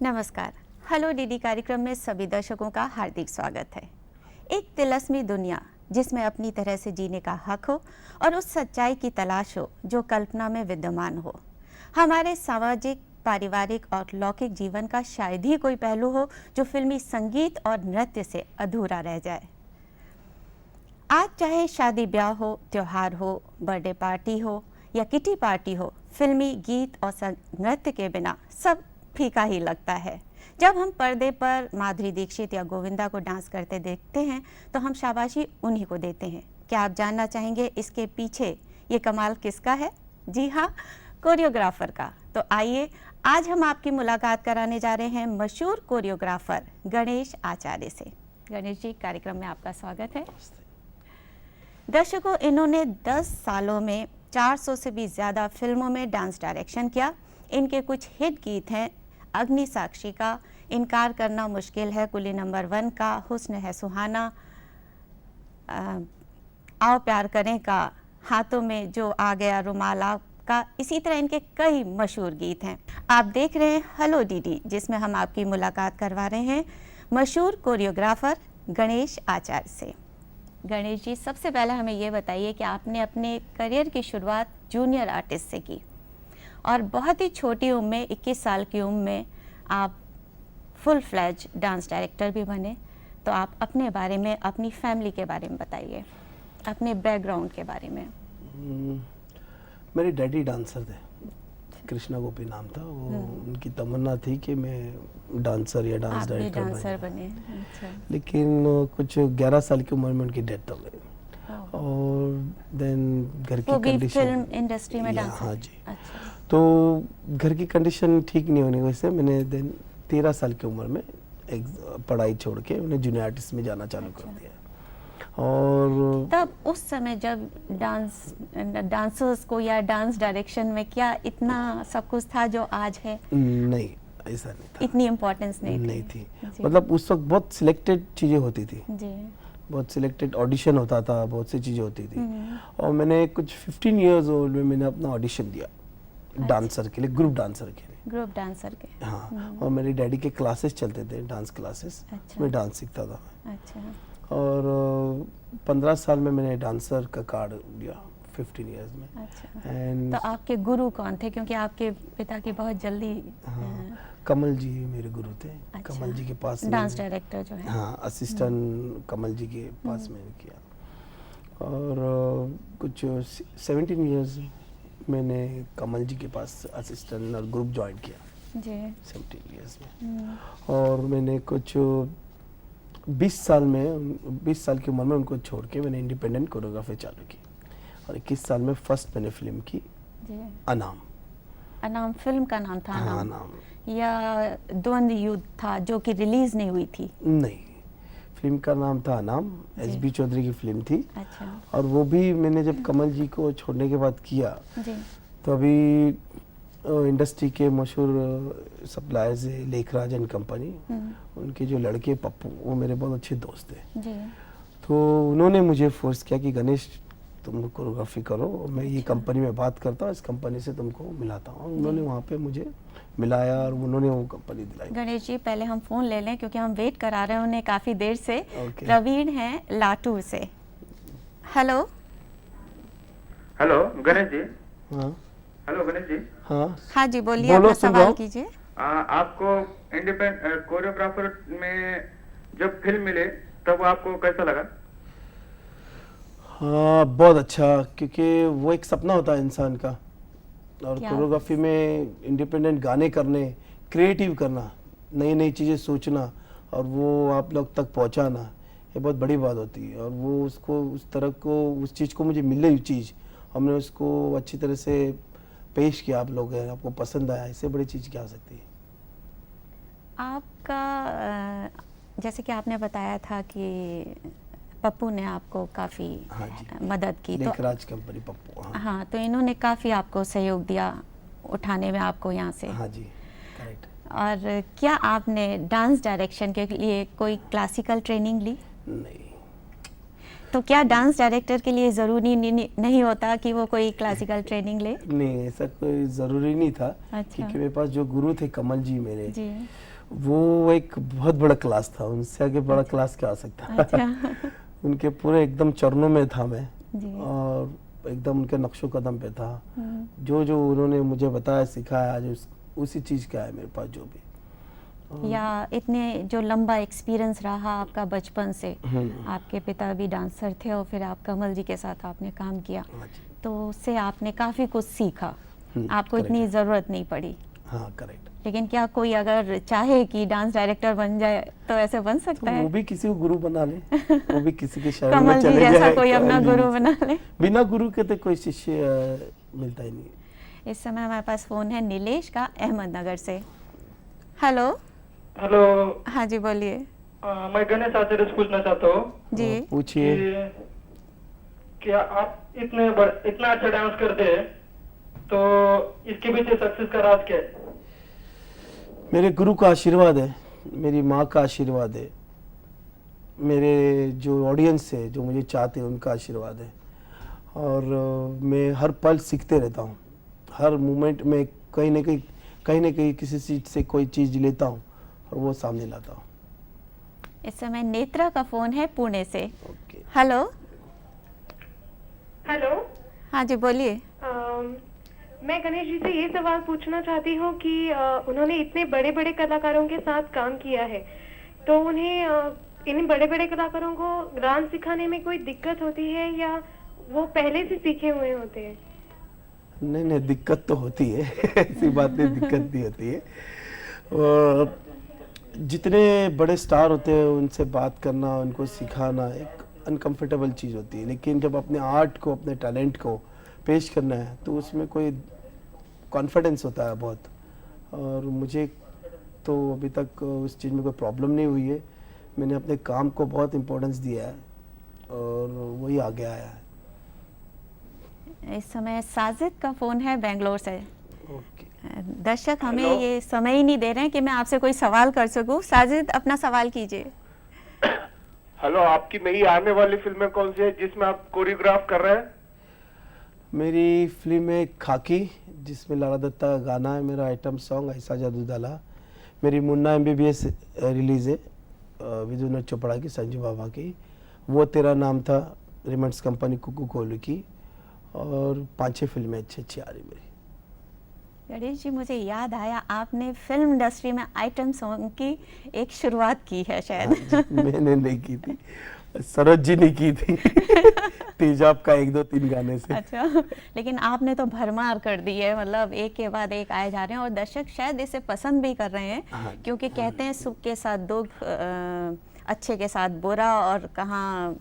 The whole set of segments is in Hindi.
नमस्कार। हेलो डीडी कार्यक्रम में सभी दर्शकों का हार्दिक स्वागत है। एक तिलस्मी दुनिया जिसमें अपनी तरह से जीने का हक हो और उस सच्चाई की तलाश हो जो कल्पना में विद्यमान हो। हमारे सामाजिक, पारिवारिक और लौकिक जीवन का शायद ही कोई पहलू हो जो फिल्मी संगीत और नृत्य से अधूरा रह जाए। आज चाहे शादी ब्याह हो, त्योहार हो, बर्थडे पार्टी हो या किटी पार्टी हो, फिल्मी गीत और नृत्य के बिना सब फीका ही लगता है। जब हम पर्दे पर माधुरी दीक्षित या गोविंदा को डांस करते देखते हैं तो हम शाबाशी उन्हीं को देते हैं। क्या आप जानना चाहेंगे इसके पीछे ये कमाल किसका है? जी हाँ, कोरियोग्राफर का। तो आइए आज हम आपकी मुलाकात कराने जा रहे हैं मशहूर कोरियोग्राफर गणेश आचार्य से। गणेश जी, कार्यक्रम में आपका स्वागत है। दर्शकों, इन्होंने 10 सालों में 400 से भी ज़्यादा फिल्मों में डांस डायरेक्शन किया। इनके कुछ हिट गीत हैं अग्नि साक्षी का, इनकार करना मुश्किल है, कुली नंबर 1 का, हुस्न है सुहाना, आओ प्यार करें का, हाथों में जो आ गया रुमाल का। इसी तरह इनके कई मशहूर गीत हैं। आप देख रहे हैं हेलो डीडी, जिसमें हम आपकी मुलाकात करवा रहे हैं मशहूर कोरियोग्राफर गणेश आचार्य से। गणेश जी, सबसे पहले हमें ये बताइए कि आपने अपने करियर की शुरुआत जूनियर आर्टिस्ट से की और बहुत ही छोटी उम्र में 21 साल की उम्र में आप फुल फ्लैज डांस डायरेक्टर भी बने। तो आप अपने बारे में, अपनी फैमिली के बारे में बताइए, अपने बैकग्राउंड के बारे में। मेरे डैडी डांसर थे, कृष्णा गोपी नाम था। वो उनकी तमन्ना थी कि मैं डांसर या डांस डायरेक्टर बने। अच्छा। लेकिन कुछ 11 साल की उम्र में उनकी डेथ हो गई। और देन घर की कंडीशन, फिल्म इंडस्ट्री में डांसर। हाँ जी। अच्छा। तो घर की कंडीशन ठीक नहीं होने की वजह से मैंने देन 13 साल की उम्र में एक पढ़ाई छोड़ के मैंने जूनियर आर्टिस्ट में जाना चालू कर दिया। और तब उस समय जब डांसर्स को या डांस डायरेक्शन में क्या इतना सब कुछ था जो आज है? नहीं, ऐसा नहीं था। इतनी इम्पोर्टेंस नहीं थी। मतलब उस वक्त बहुत सिलेक्टेड चीज़ें होती थी जी। बहुत सिलेक्टेड ऑडिशन होता था, बहुत सी चीज़ें होती थी। और मैंने कुछ 15 इयर्स ओल्ड में मैंने अपना ऑडिशन दिया। अच्छा। डांसर के लिए, ग्रुप डांसर के लिए। ग्रुप डांसर के? हाँ। और मेरे डैडी के क्लासेस चलते थे, डांस क्लासेस। अच्छा। मैं डांस सीखता था। अच्छा। और 15 साल में मैंने डांसर का कार्ड लिया, 15 इयर्स में। अच्छा। तो आपके गुरु कौन थे? क्योंकि आपके पिता की बहुत जल्दी। हाँ, कमल जी मेरे गुरु थे। अच्छा। कमल जी के पास डांस डायरेक्टर जो है। हाँ, असिस्टेंट कमल जी के पास मैंने किया। और कुछ 17 इयर्स मैंने कमल जी के पास असिस्टेंट और ग्रुप ज्वाइन किया जी। 17 इयर्स में। और मैंने कुछ 20 साल की उम्र में उनको छोड़ के मैंने इंडिपेंडेंट कोरियोग्राफी चालू की। और 21 साल में फर्स्ट मैंने फिल्म की अनाम। अनाम फिल्म का नाम था? हाँ, अनाम। या द्वंद्व युद्ध था जो कि रिलीज नहीं हुई थी? नहीं, फिल्म का नाम था अनाम। एसबी चौधरी की फिल्म थी। अच्छा। और वो भी मैंने जब कमल जी को छोड़ने के बाद किया जी। तो अभी इंडस्ट्री के मशहूर सप्लायर्स है लेखराज एंड कंपनी, उनके जो लड़के पप्पू, वो मेरे बहुत अच्छे दोस्त थे जी। तो उन्होंने मुझे फोर्स किया कि गणेश तुम कोरियोग्राफी करो, मैं ये कंपनी में बात करता हूँ, इस कंपनी से तुमको मिलाता हूँ। उन्होंने वहाँ पे मुझे मिलाया और उन्होंने वो कंपनी दिलाई। गणेश जी, पहले हम फोन ले लें क्योंकि हम वेट करा रहे हैं उन्हें काफी देर से। प्रवीण हैं लाटूर से। हेलो। हेलो गणेश जी। हाँ। हेलो गणेश जी। हाँ जी, बोलिए, अपना सवाल कीजिए। आपको इंडिपेंडेंट कोरियोग्राफर में जब फिल्म मिले तब आपको कैसा लगा? हाँ, बहुत अच्छा, क्योंकि वो एक सपना होता है इंसान का। और कोरियोग्राफी में इंडिपेंडेंट गाने करने, क्रिएटिव करना, नई नई चीज़ें सोचना और वो आप लोग तक पहुंचाना, ये बहुत बड़ी बात होती है। और वो उसको उस तरह को, उस चीज़ को मुझे मिल रही चीज़, हमने उसको अच्छी तरह से पेश किया, आप लोग हैं, आपको पसंद आया, इससे बड़ी चीज़ क्या हो सकती है? आपका जैसे कि आपने बताया था कि पप्पू ने आपको काफ़ी मदद की, तो लेखराज कंपनी पप्पू। हाँ, तो इन्होंने काफ़ी आपको सहयोग दिया उठाने में आपको यहाँ से। हाँ जी, करेक्ट। और क्या आपने डांस डायरेक्शन के लिए कोई क्लासिकल ट्रेनिंग ली? नहीं। तो क्या डांस डायरेक्टर के लिए ज़रूरी नहीं होता कि वो कोई क्लासिकल ट्रेनिंग ले? नहीं, ऐसा कोई ज़रूरी नहीं था। अच्छा। क्योंकि मेरे पास जो गुरु थे कमल जी मेरे, जी। वो एक बहुत बड़ा क्लास था, उनसे आगे बड़ा क्लास क्या हो सकता है। अच्छा। उनके पूरे एकदम चरणों में था मैं, जी। और एकदम उनके नक्शो कदम पे था। हम्म। जो जो उन्होंने मुझे बताया सिखाया, आज उसी चीज़ का है मेरे पास जो भी। या इतने जो लंबा एक्सपीरियंस रहा आपका बचपन से, आपके पिता भी डांसर थे और फिर आप कमल जी के साथ आपने काम किया, हाँ जी। तो उससे आपने काफ़ी कुछ सीखा, आपको correct इतनी है। ज़रूरत नहीं पड़ी। हाँ, करेक्ट। लेकिन क्या कोई अगर चाहे कि डांस डायरेक्टर बन जाए तो ऐसे बन तो सकता वो है? भी किसी को गुरु बना ले, वो भी किसी के शरण में कमल जी चले जैसा जाए। कोई अपना कमल जी गुरु बना ले। बिना गुरु के तो कोई शिष्य मिलता ही नहीं। इस समय हमारे पास फ़ोन है नीलेश का, अहमदनगर से। हेलो। हेलो। हाँ जी, बोलिए। मैं गणेश आचार्य से पूछना चाहता हूँ जी। पूछिए। कि आप इतना अच्छा डांस करते हैं, तो इसके पीछे सक्सेस का राज क्या है? मेरे गुरु का आशीर्वाद है, मेरी माँ का आशीर्वाद है, मेरे जो ऑडियंस है, जो मुझे चाहते हैं, उनका आशीर्वाद है। और मैं हर पल सीखते रहता हूँ। हर मोमेंट में कहीं ना कहीं किसी चीज़ से कोई चीज़ लेता हूँ और वो सामने लाता हूँ। इस समय नेत्रा का फ़ोन है पुणे से। ओके। हेलो। हेलो। हाँ जी, बोलिए। मैं गणेश जी से ये सवाल पूछना चाहती हूँ कि उन्होंने इतने बड़े बड़े कलाकारों के साथ काम किया है, तो उन्हें इन बड़े बड़े कलाकारों को डांस सिखाने में कोई दिक्कत होती है या वो पहले से सीखे हुए होते हैं? नहीं, दिक्कत तो होती है। ऐसी बात नहीं, दिक्कत नहीं होती है। और जितने बड़े स्टार होते हैं उनसे बात करना, उनको सिखाना एक अनकंफर्टेबल चीज़ होती है, लेकिन जब अपने आर्ट को, अपने टैलेंट को पेश करना है तो उसमें कोई कॉन्फिडेंस होता है बहुत। और मुझे तो अभी तक उस चीज़ में कोई प्रॉब्लम नहीं हुई है। मैंने अपने काम को बहुत इम्पोर्टेंस दिया है और वही आगे आया है। इस समय साजिद का फ़ोन है बेंगलोर से। ओके। दर्शक हमें हेलो। ये समय ही नहीं दे रहे हैं कि मैं आपसे कोई सवाल कर सकूं। साजिद, अपना सवाल कीजिए। हेलो, आपकी नई आने वाली फिल्में कौन सी है जिसमें आप कोरियोग्राफ कर रहे हैं? मेरी फिल्म है खाकी, जिसमें लारा दत्ता का गाना है, मेरा आइटम सॉन्ग ऐसा जादू डाला। मेरी मुन्ना MBBS रिलीज़ है विजय चोपड़ा की, संजू बाबा की। वो तेरा नाम था, रिमंड्स कंपनी कुकू कोहली की। और 5-6 फिल्में अच्छी आ रही मेरी। गणेश जी, मुझे याद आया, आपने फिल्म इंडस्ट्री में आइटम सॉन्ग की एक शुरुआत की है शायद। मैंने नहीं की थी, सरोज जी ने की थी। तेजाब का 1, 2, 3 गाने से। अच्छा, लेकिन आपने तो भरमार कर दी है, मतलब एक के बाद एक आए जा रहे हैं और दर्शक शायद इसे पसंद भी कर रहे हैं। हाँ। क्योंकि कहते हैं सुख के साथ दुख, अच्छे के साथ बुरा, और कहाँ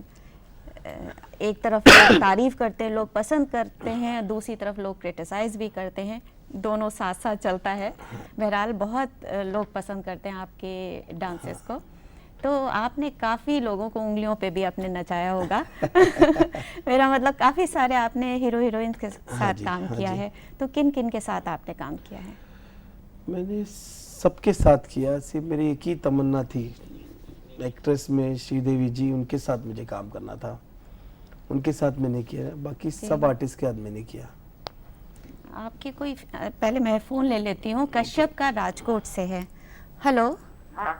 एक तरफ लोग तारीफ करते हैं, लोग पसंद करते हैं, दूसरी तरफ लोग क्रिटिसाइज भी करते हैं, दोनों साथ साथ चलता है। बहरहाल बहुत लोग पसंद करते हैं आपके डांसेस को। तो आपने काफ़ी लोगों को उंगलियों पे भी अपने नचाया होगा। मेरा मतलब काफ़ी सारे आपने हीरो हीरोइन के साथ काम किया है, तो किन किन के साथ आपने काम किया है? मैंने सबके साथ किया, सिर्फ मेरी एक ही तमन्ना थी, एक्ट्रेस में श्रीदेवी जी, उनके साथ मुझे काम करना था, उनके साथ मैंने किया। बाकी सब आर्टिस्ट के साथ मैंने किया। आपकी कोई, पहले मैं फ़ोन ले लेती हूँ। कश्यप का राजकोट से है। हेलो। हाँ।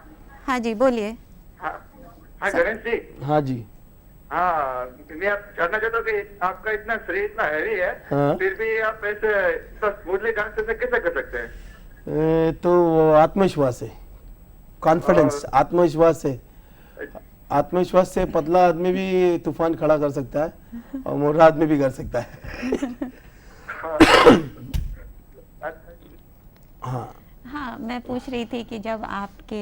हाँ जी, बोलिए। हाँ गणेश जी। हाँ जी। हाँ, मैं आप जानना चाहता हूँ कि आपका इतना शरीर इतना हैवी है, हाँ। फिर भी आप ऐसे इतना स्मूथली डांस कैसे कर सकते हैं? तो आत्मविश्वास है, कॉन्फिडेंस, आत्मविश्वास है। आत्मविश्वास से पतला आदमी भी तूफान खड़ा कर सकता है और मोटा आदमी भी कर सकता है। हाँ। हाँ, मैं पूछ रही थी कि जब आपके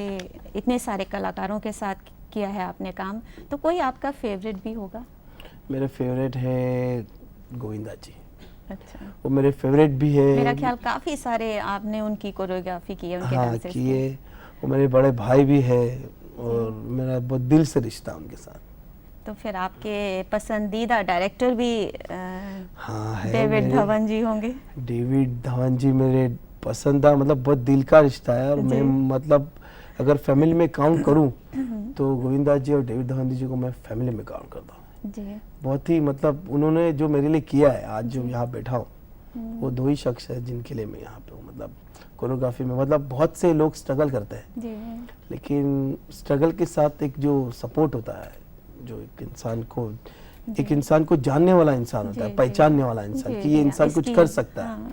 इतने सारे कलाकारों के साथ किया है आपने काम, तो कोई आपका फेवरेट भी होगा? मेरे फेवरेट है गोविंदा जी। अच्छा। वो मेरे फेवरेट भी है। मेरा ख्याल काफ़ी सारे आपने उनकी कोरियोग्राफी की है, उनके हाँ डांसेस किए। वो मेरे बड़े भाई भी है और मेरा बहुत दिल से रिश्ता उनके साथ। तो फिर आपके पसंदीदा डायरेक्टर भी हाँ है, डेविड मेरे धवन जी होंगे? डेविड धवन जी मेरे पसंदीदा, मतलब बहुत दिल का रिश्ता है। और मैं मतलब अगर फैमिली में काउंट करूं तो गोविंदा जी और डेविड धवन जी को मैं फैमिली में काउंट करता हूँ। जी। बहुत ही मतलब उन्होंने जो मेरे लिए किया है, आज जो यहाँ बैठा हूँ, वो 2 ही शख्स है जिनके लिए मैं यहाँ पे हूँ। मतलब कोरियोग्राफी में मतलब बहुत से लोग स्ट्रगल करते हैं, जी। लेकिन स्ट्रगल के साथ एक जो सपोर्ट होता है, जो एक इंसान को जानने वाला इंसान होता जी, है, जी। पहचानने वाला इंसान जी, कि ये जी, इंसान कुछ इसकी- कर सकता है, हाँ।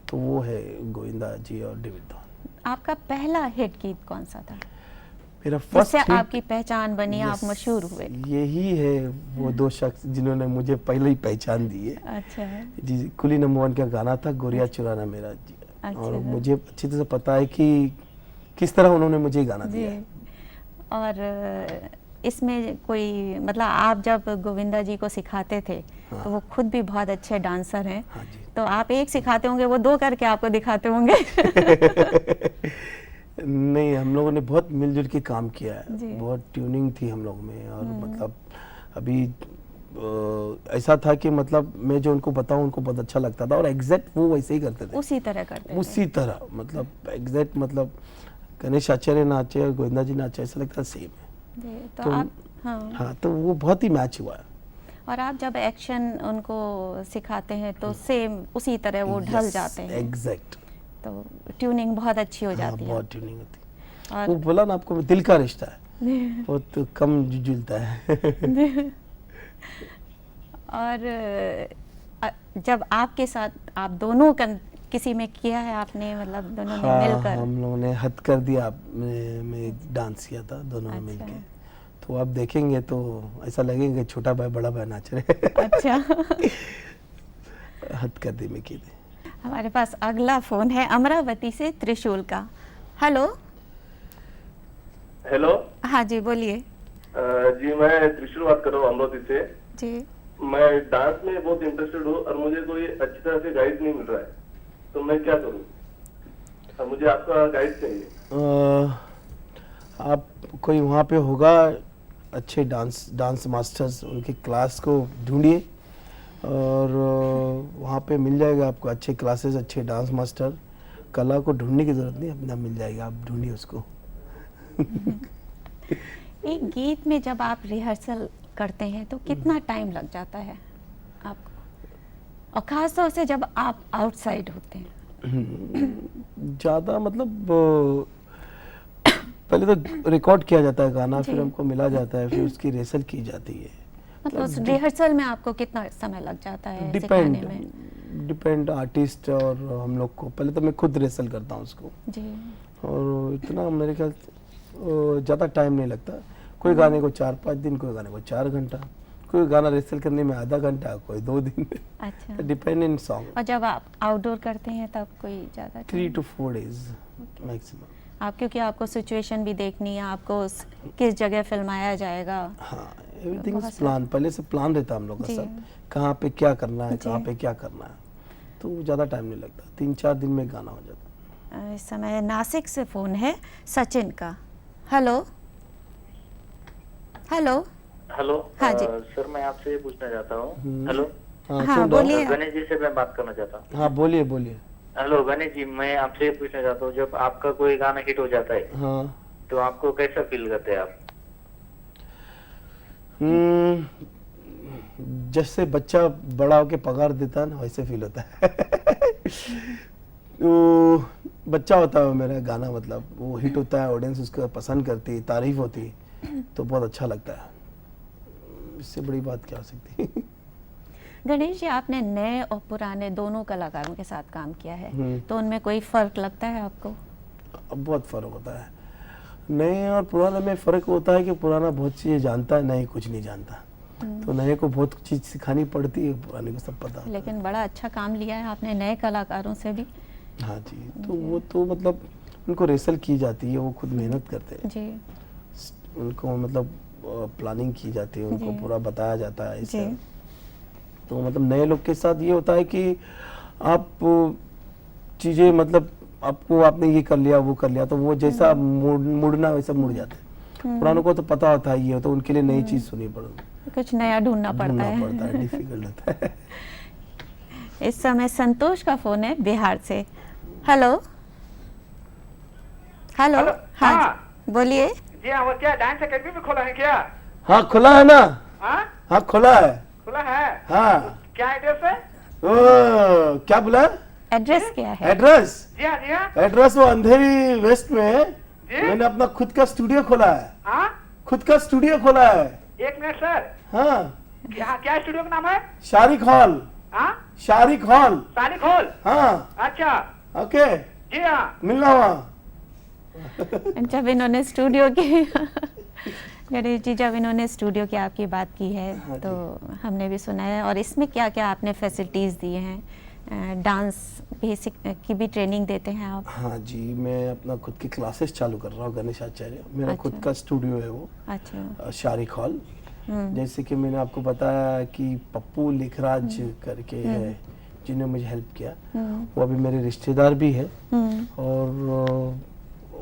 तो वो है गोविंदा जी और डेविड धवन। आपका पहला हिट गीत कौन सा था मेरा फर्स्ट जिससे आपकी पहचान बनी, आप Yes, मशहूर हुए? यही है वो 2 शख्स जिन्होंने मुझे पहले ही पहचान दी है। अच्छा। जी, कुली नंबर 1 का गाना था गोरिया चुराना मेरा जी, अच्छा। और मुझे अच्छी तरह से पता है कि किस तरह उन्होंने मुझे ये गाना जी। दिया है। और इसमें कोई मतलब आप जब गोविंदा जी को सिखाते थे तो वो खुद भी बहुत अच्छे डांसर हैं, हाँ जी। तो आप एक सिखाते होंगे, वो 2 करके आपको दिखाते होंगे। नहीं, हम लोगों ने बहुत मिलजुल के काम किया है, जी। बहुत ट्यूनिंग थी हम लोग में, और मतलब अभी ऐसा था कि मतलब मैं जो उनको बताऊं उनको बहुत अच्छा लगता था, और एग्जैक्ट वो वैसे ही करते थे, उसी तरह करते थे। उसी तरह मतलब एग्जैक्ट मतलब गणेश आचार्य नाचे और गोविंदा जी नाचे, ऐसा लगता सेम है। जी, तो तो- आप हाँ। हाँ, तो वो बहुत ही मैच हुआ है। और आप जब एक्शन उनको सिखाते हैं तो सेम उसी तरह वो ढल जाते हैं, एग्जैक्ट। तो ट्यूनिंग बहुत अच्छी हो हाँ, जाती है। बहुत ट्यूनिंग होती है। और वो बोला ना आपको, दिल का रिश्ता है, बहुत कम जुलता है। और जब आपके साथ आप दोनों किसी में किया है आपने, मतलब दोनों ने हाँ, मिलकर? हम लोगों ने हद कर दिया में डांस किया था दोनों ने अच्छा। मिलके, तो आप देखेंगे तो ऐसा लगेगा छोटा भाई बड़ा भाई नाच रहे हैं। अच्छा। हद कर दी में की थी। हमारे पास अगला फोन है अमरावती से त्रिशूल का। हेलो। हेलो हाँ जी, बोलिए। जी, मैं त्रिशूल बात कर रहा हूँ अमरावती से। जी। मैं डांस में बहुत इंटरेस्टेड हूँ और मुझे कोई अच्छी तरह से गाइड नहीं मिल रहा है, तो मैं क्या करूँ? मुझे आपका गाइड चाहिए। आप कोई वहाँ पे होगा अच्छे डांस मास्टर्स, उनकी क्लास को ढूंढिए, और वहाँ पे मिल जाएगा आपको अच्छे क्लासेस, अच्छे डांस मास्टर। कला को ढूंढने की जरूरत नहीं, अपना मिल जाएगा, आप ढूंढिए उसको। एक गीत में जब आप रिहर्सल करते हैं तो कितना टाइम लग जाता है आपको, और खास तौर से जब आप आउटसाइड होते हैं? ज़्यादा मतलब पहले तो रिकॉर्ड किया जाता है गाना, जी। फिर हमको मिला जाता है, फिर उसकी रिहर्सल की जाती है। मतलब उस रिहर्सल में आपको कितना समय लग जाता है सिखाने में? डिपेंड आर्टिस्ट और हम लोग को। पहले तो मैं खुद रिहर्सल करता हूँ उसको, जी। और इतना मेरे ख्याल ज़्यादा टाइम नहीं लगता। कोई गाने को 4-5 दिन, कोई गाने को 4 घंटा, कोई गाना रिहर्सल करने में आधा घंटा, कोई 2 दिन। अच्छा। डिपेंड इन सॉन्ग। और जब आप आउटडोर करते हैं तब कोई ज़्यादा 3 to 4 days मैक्सिमम। आप, क्योंकि आपको सिचुएशन भी देखनी है, आपको किस जगह फिल्माया जाएगा। हाँ, एवरीथिंग बहुत इज प्लान, पहले से प्लान रहता है हम लोग का जी। सब, कहाँ पे क्या करना है, जी। कहाँ पे क्या करना है, तो ज़्यादा टाइम नहीं लगता, 3-4 दिन में गाना हो जाता है। इस समय नासिक से फोन है सचिन का। हेलो। हेलो। हेलो। हाँ जी। सर, मैं आपसे ये पूछना चाहता हूँ। हेलो। हाँ, हाँ, सुन रहा हूँ। बोलिए। गणेश जी से मैं बात करना चाहता हूँ। हाँ, बोलिए बोलिए। हेलो गणेश जी, मैं आपसे ये पूछना चाहता हूँ, जब आपका कोई गाना हिट हो जाता है हाँ, तो आपको कैसा फील करते हैं आप? जैसे बच्चा बड़ा होके पगार देता है ना, वैसे फील होता है। तो बच्चा होता है मेरा गाना, मतलब वो हिट होता है, ऑडियंस उसको पसंद करती है, तारीफ होती है, तो बहुत अच्छा लगता है। इससे बड़ी बात क्या हो सकती है। गणेश जी, आपने नए और पुराने दोनों कलाकारों के साथ काम किया है, हम्म। तो उनमें कोई फर्क लगता है आपको? अब बहुत फर्क होता है, नए और पुराने में फर्क होता है कि पुराना बहुत चीज़ें जानता है, नए कुछ नहीं जानता, तो नए को बहुत चीज़ सिखानी पड़ती है, पुराने को सब पता होता है। लेकिन बड़ा अच्छा काम लिया है आपने नए कलाकारों से भी। हाँ जी, तो वो तो मतलब उनको रिहर्सल की जाती है, वो खुद मेहनत करते हैं, जी। उनको मतलब प्लानिंग की जाती है, उनको जी। पूरा बताया जाता है ऐसे। जी। तो मतलब नए लोग के साथ ये होता है कि आप चीज़ें मतलब आपको, आपने ये कर लिया वो कर लिया, तो वो जैसा मुड़ना वैसा मुड़ जाते हैं। पुरानों को तो पता होता है ये, तो उनके लिए नई चीज़ सुनी कुछ नया ढूंढना पड़ता है। डिफिकल्ट होता है। इस समय संतोष का फोन है बिहार से। हेलो। हेलो। हेलो, हाँ हाँ। जी, बोलिए। जी हाँ, वो क्या डांस अकेडमी में खोला है क्या? हाँ, खुला है ना। हाँ हाँ खोला है। खुला है। हाँ क्या एड्रेस है? ओ, क्या बोला? एड्रेस क्या है? एड्रेस? जी हाँ जी हाँ। एड्रेस वो अंधेरी वेस्ट में है। जी? मैंने अपना खुद का स्टूडियो खोला है। हाँ खुद का स्टूडियो खोला है। एक मिनट सर, हाँ क्या क्या स्टूडियो का नाम है? शारिक हॉल। हाँ शारिक हॉल। तारीख हॉल। हाँ अच्छा ओके, जी हाँ। मिलना वहाँ। जब इन्होंने स्टूडियो की गणेश जी, जब इन्होंने स्टूडियो की आपकी बात की है हाँ तो हमने भी सुना है। और इसमें क्या क्या आपने फैसिलिटीज़ दिए हैं? डांस बेसिक की भी ट्रेनिंग देते हैं आप? हाँ जी, मैं अपना खुद की क्लासेस चालू कर रहा हूँ गणेश आचार्य। मेरा खुद अच्छा। का स्टूडियो है वो, अच्छा। शारिक हॉल। जैसे कि मैंने आपको बताया कि पप्पू लिखराज करके है जिन्होंने मुझे हेल्प किया, वो अभी मेरे रिश्तेदार भी है। और